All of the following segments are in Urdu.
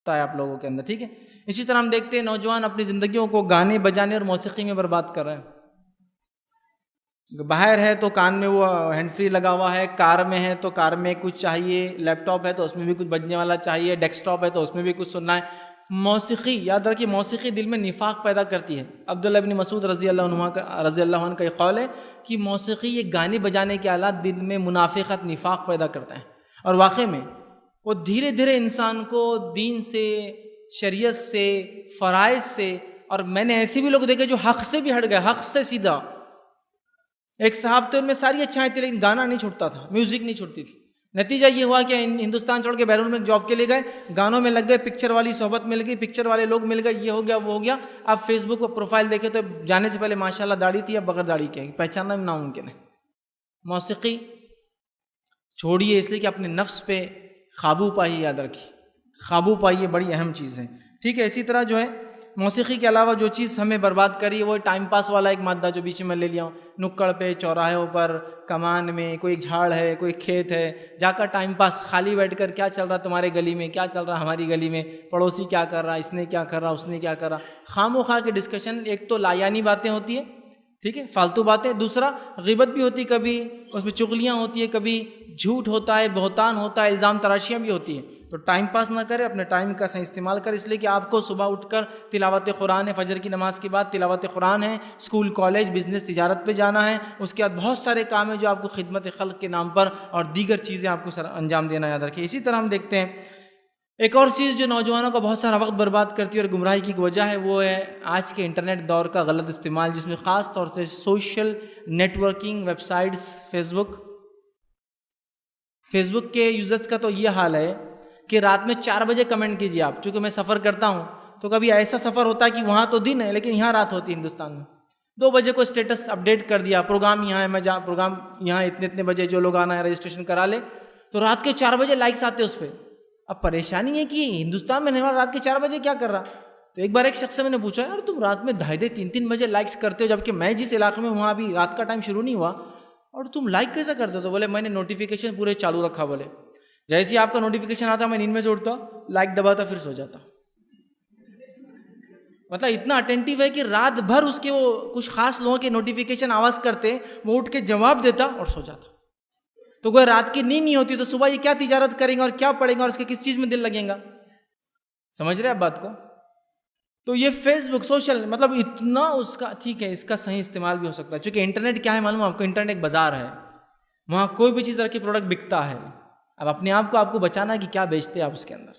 سکتا ہے آپ لوگوں کے اندر. ٹھیک ہے. اسی طرح ہم دیکھتے ہیں نوجوان اپنی زندگیوں کو گانے بجانے اور موسیقی میں برباد کر رہے ہیں. باہر ہے تو کان میں وہ ہینڈ فری لگا ہوا ہے، کار میں ہے تو کار میں کچھ چاہیے، لیپ ٹاپ ہے تو اس میں بھی کچھ بجنے والا چاہیے، ڈیسک ٹاپ ہے تو اس میں بھی کچھ سننا ہے. موسیقی، یاد رکھیے موسیقی دل میں نفاق پیدا کرتی ہے. عبداللہ ابن مسعود رضی اللہ عنہ کا ایک قول ہے کہ موسیقی، یہ گانے بجانے کے آلات دل میں منافقت، نفاق پیدا کرتے ہیں. اور واقع میں وہ دھیرے دھیرے انسان کو دین سے، شریعت سے، فرائض سے، اور میں نے ایسے بھی لوگ دیکھے جو حق سے بھی ہٹ گئے، حق سے سیدھا. ایک صاحب تھے، ان میں ساری اچھائیں تھیں لیکن گانا نہیں چھوڑتا تھا، میوزک نہیں چھوڑتی تھی. نتیجہ یہ ہوا کہ ہندوستان چھوڑ کے بیرون میں جاب کے لیے گئے، گانوں میں لگ گئے، پکچر والی صحبت مل گئی، پکچر والے لوگ مل گئے، یہ ہو گیا وہ ہو گیا. آپ فیس بک پر پروفائل دیکھے تو جانے سے پہلے ماشاءاللہ داڑھی تھی، اب بغیر داڑھی کے پہچاننا ناممکن ہے. موسیقی چھوڑیے اس لیے کہ اپنے نفس پہ قابو پائیے. یاد رکھیے قابو پائیے، بڑی اہم چیز ہے. ٹھیک ہے. اسی طرح جو ہے موسیقی کے علاوہ جو چیز ہمیں برباد کری وہ ٹائم پاس والا ایک مادہ جو بیچ میں لے لیا ہوں. نکڑ پہ، چوراہوں پر، کمان میں، کوئی جھاڑ ہے، کوئی کھیت ہے، جا کر ٹائم پاس خالی بیٹھ کر کیا چل رہا تمہارے گلی میں، کیا چل رہا ہماری گلی میں، پڑوسی کیا کر رہا، اس نے کیا کر رہا، اس نے کیا کر رہا. خام و خواہ کے ڈسکشن. ایک تو لایانی باتیں ہوتی ہیں، ٹھیک ہے، فالتو باتیں. دوسرا غیبت بھی ہوتی، کبھی اس میں چغلیاں ہوتی ہے، کبھی جھوٹ ہوتا ہے، بہتان ہوتا ہے، الزام تراشیاں بھی ہوتی ہیں. تو ٹائم پاس نہ کرے، اپنے ٹائم کا صحیح استعمال کرے. اس لیے کہ آپ کو صبح اٹھ کر تلاوت قرآن ہے، فجر کی نماز کے بعد تلاوت قرآن ہے، اسکول، کالج، بزنس، تجارت پہ جانا ہے. اس کے بعد بہت سارے کام ہیں جو آپ کو خدمت خلق کے نام پر اور دیگر چیزیں آپ کو انجام دینا. یاد رکھیے. اسی طرح ہم دیکھتے ہیں ایک اور چیز جو نوجوانوں کا بہت سارا وقت برباد کرتی ہے اور گمراہی کی وجہ ہے، وہ ہے آج کے انٹرنیٹ دور کا غلط استعمال، جس میں خاص طور سے social networking websites. Facebook کے یوزرز کا تو یہ حال ہے کہ رات میں 4 بجے کمنٹ کیجیے آپ. چونکہ میں سفر کرتا ہوں تو کبھی ایسا سفر ہوتا ہے کہ وہاں تو دن ہے لیکن یہاں رات ہوتی ہے. ہندوستان میں 2 بجے کو اسٹیٹس اپڈیٹ کر دیا، پروگرام یہاں ہے، میں پروگرام یہاں اتنے بجے، جو لوگ آنا ہے رجسٹریشن کرا لے. تو رات کے 4 بجے لائکس آتے اس پہ. اب پریشانی ہے کہ ہندوستان میں رہنے والا رات کے 4 بجے کیا کر رہا. تو ایک بار ایک شخص سے میں نے پوچھا، یار تم رات میں 2:30 3 بجے لائکس کرتے ہو، جبکہ میں جس علاقے میں وہاں ابھی رات کا ٹائم شروع نہیں ہوا، اور تم لائک کیسا کرتے ہو؟ تو بولے میں نے نوٹیفیکیشن پورے چالو رکھا. بولے جیسے ہی آپ کا نوٹیفیکیشن آتا میں نیند میں سے اٹھتا، لائک دباتا، پھر سو جاتا. مطلب اتنا اٹینٹیو ہے کہ رات بھر اس کے وہ کچھ خاص لوگوں کے نوٹیفیکیشن آواز کرتے، وہ اٹھ کے جواب دیتا اور سو جاتا. تو کوئی رات کی نیند نہیں ہوتی تو صبح یہ کیا تجارت کریں گے اور کیا پڑھیں گے اور اس کے کس چیز میں دل لگیں گا. سمجھ رہے آپ بات کو؟ تو یہ فیس بک، سوشل، مطلب اتنا اس کا ٹھیک ہے، اس کا صحیح استعمال بھی ہو سکتا ہے. چونکہ انٹرنیٹ کیا ہے معلوم آپ کو؟ انٹرنیٹ ایک بازار ہے، وہاں کوئی بھی چیز طرح کی پروڈکٹ بکتا ہے. اب اپنے آپ کو بچانا ہے کہ کیا بیچتے ہیں آپ اس کے اندر.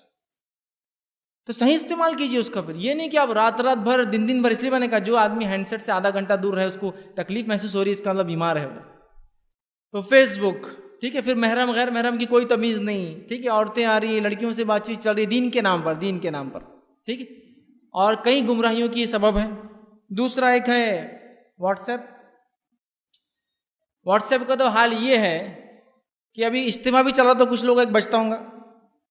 تو صحیح استعمال کیجیے اس کا. پھر یہ نہیں کہ آپ رات بھر دن بھر. اس لیے میں نے کہا جو آدمی ہینڈ سیٹ سے آدھا گھنٹہ دور رہے اس کو تکلیف محسوس ہو رہی ہے، اس کا مطلب بیمار ہے وہ. تو فیس بک، ٹھیک ہے. پھر محرم غیر محرم کی کوئی تمیز نہیں، ٹھیک ہے. عورتیں آ رہی ہیں، لڑکیوں سے بات چیت چل رہی ہے دین کے نام پر، ٹھیک ہے. اور کئی گمراہیوں کی سبب ہے. دوسرا ایک ہے واٹس ایپ کا تو حال یہ ہے کہ ابھی اجتماع بھی چل رہا تو کچھ لوگ ایک بچتا ہوں گا،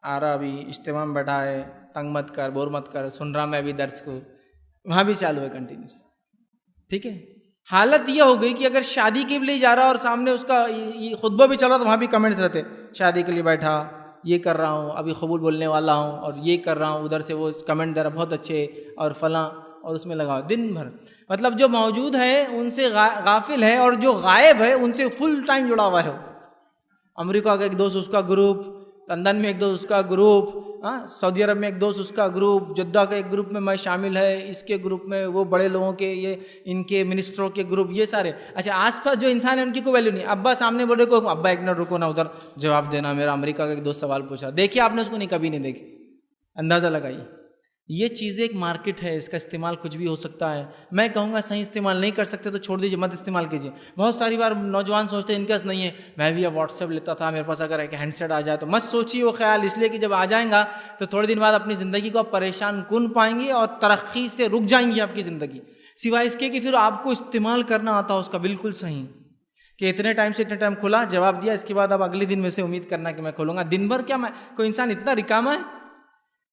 آ رہا ابھی اجتماع میں بیٹھا ہے، تنگ مت کر، بور مت کر، سن رہا میں ابھی درس کو، وہاں بھی چالو ہے کنٹینیوس. ٹھیک ہے. حالت یہ ہو گئی کہ اگر شادی کے لیے جا رہا اور سامنے اس کا خطبہ بھی چل رہا تو وہاں بھی کمنٹس رہتے، شادی کے لیے بیٹھا، یہ کر رہا ہوں، ابھی قبول بولنے والا ہوں، اور یہ کر رہا ہوں. ادھر سے وہ کمنٹ دے رہا بہت اچھے اور فلاں، اور اس میں لگا دن بھر. مطلب جو موجود ہے ان سے غافل ہے، اور جو غائب ہے ان سے فل ٹائم جڑا ہوا ہے. امریکہ کا ایک دوست اس کا گروپ، لندن میں ایک دوست اس کا گروپ، سعودی عرب میں ایک دوست اس کا گروپ، جدہ کا ایک گروپ میں شامل ہے، اس کے گروپ میں وہ بڑے لوگوں کے، یہ ان کے منسٹروں کے گروپ، یہ سارے. اچھا آس پاس جو انسان ہے ان کی کوئی ویلیو نہیں. ابا سامنے بولے کو، ابا ایک منٹ رکو نا، ادھر جواب دینا، میرا امریکہ کا ایک دوست سوال پوچھا. دیکھیے آپ نے اس کو نہیں، کبھی نہیں دیکھی. اندازہ لگائیے. یہ چیزیں ایک مارکیٹ ہے، اس کا استعمال کچھ بھی ہو سکتا ہے. میں کہوں گا صحیح استعمال نہیں کر سکتے تو چھوڑ دیجیے، مت استعمال کیجیے. بہت ساری بار نوجوان سوچتے ہیں ان کے پاس نہیں ہے، میں بھی اب واٹس ایپ لیتا تھا، میرے پاس اگر ایک ہینڈ سیٹ آ جائے تو. مت سوچیے وہ خیال، اس لیے کہ جب آ جائیں گا تو تھوڑے دن بعد اپنی زندگی کو آپ پریشان کن پائیں گے اور ترقی سے رک جائیں گی آپ کی زندگی. سوائے اس کے کہ پھر آپ کو استعمال کرنا آتا ہو اس کا بالکل صحیح، کہ اتنے ٹائم سے اتنے ٹائم کھلا، جواب دیا، اس کے بعد اب اگلے دن میں سے امید کرنا کہ میں کھولوں گا. دن بھر کیا میں کوئی انسان اتنا رکاما ہے؟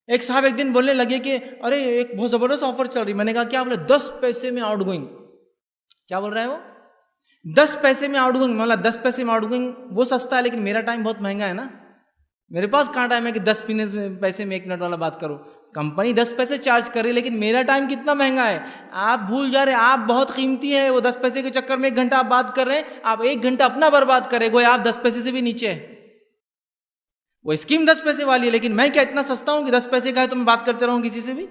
ایک صاحب ایک دن بولنے لگے کہ ارے ایک بہت زبردست آفر چل رہی. میں نے کہا کیا؟ بولے 10 پیسے میں آؤٹ گوئنگ. کیا بول رہا ہے وہ؟ 10 پیسے میں آؤٹ گوئنگ. مطلب 10 پیسے میں آؤٹ گوئنگ وہ سستا ہے لیکن میرا ٹائم بہت مہنگا ہے نا. میرے پاس کہاں ٹائم ہے کہ 10 پیسے میں 1 منٹ والا بات کروں. کمپنی 10 پیسے چارج کر رہی ہے لیکن میرا ٹائم کتنا مہنگا ہے. آپ بھول جا رہے ہیں آپ بہت قیمتی ہے. وہ 10 پیسے کے چکر میں 1 گھنٹہ آپ بات کر رہے ہیں, آپ 1 گھنٹہ اپنا برباد کرے گویا آپ 10 پیسے سے بھی نیچے ہے. وہ اسکیم 10 پیسے والی ہے لیکن میں کیا اتنا سستا ہوں کہ 10 پیسے کا ہے تو میں بات کرتے رہوں کسی سے بھی.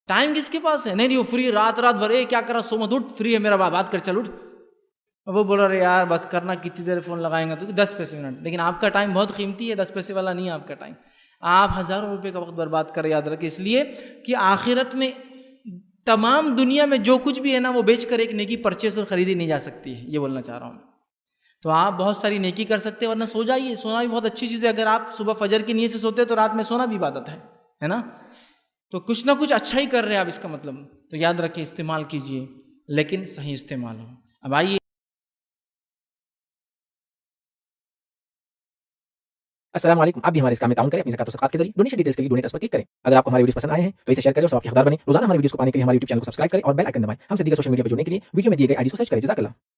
ٹائم کس کے پاس ہے؟ نہیں وہ فری رات بھر کیا کر رہا, سو مت اٹھ, فری ہے میرا, بات کر چل اٹھ. وہ بول رہے یار بس کرنا, کتنی دیر فون لگائیں گا تو 10 پیسے منٹ. لیکن آپ کا ٹائم بہت قیمتی ہے, 10 پیسے والا نہیں ہے آپ کا ٹائم. آپ ہزاروں روپے کا وقت برباد کریں, یاد رکھیں, اس لیے کہ آخرت میں تمام دنیا میں جو کچھ بھی ہے نا وہ بیچ کر ایک نیکی پرچیز اور خریدی نہیں جا سکتی ہے, یہ بولنا چاہ رہا ہوں. تو آپ بہت ساری نیکی کر سکتے ہیں, ورنہ سو جائیے. سونا بھی بہت اچھی چیز ہے. اگر آپ صبح فجر کی نیت سے سوتے ہیں تو رات میں سونا بھی عبادت ہے نا. تو کچھ نہ کچھ اچھا ہی کر رہے ہیں آپ, اس کا مطلب. تو یاد رکھیں, استعمال کیجئے لیکن صحیح استعمال ہو. اب آئیے. السلام علیکم. آپ بھی ہمارے اس کام میں تعاون کریں اپنی زکات و صدقات کے ذریعے. ڈونیشن ڈیٹیلز کے لیے ڈونیٹ اس پر کلک کریں. اگر آپ کو ہمارے ویڈیوز پسند آئے ہیں تو اسے شیئر کریں اور سب کے حقدار بنیں. روزانہ ہمارے ویڈیوز کو پانے کے لیے ہمارے یوٹیوب چینل کو سبسکرائب کریں اور بیل آئکن دبائیں. ہم سے دیگر سوشل میڈیا پہ جڑنے کے لیے ویڈیو میں دیے گئے آئی ڈی کو سرچ کریں. جزاک اللہ.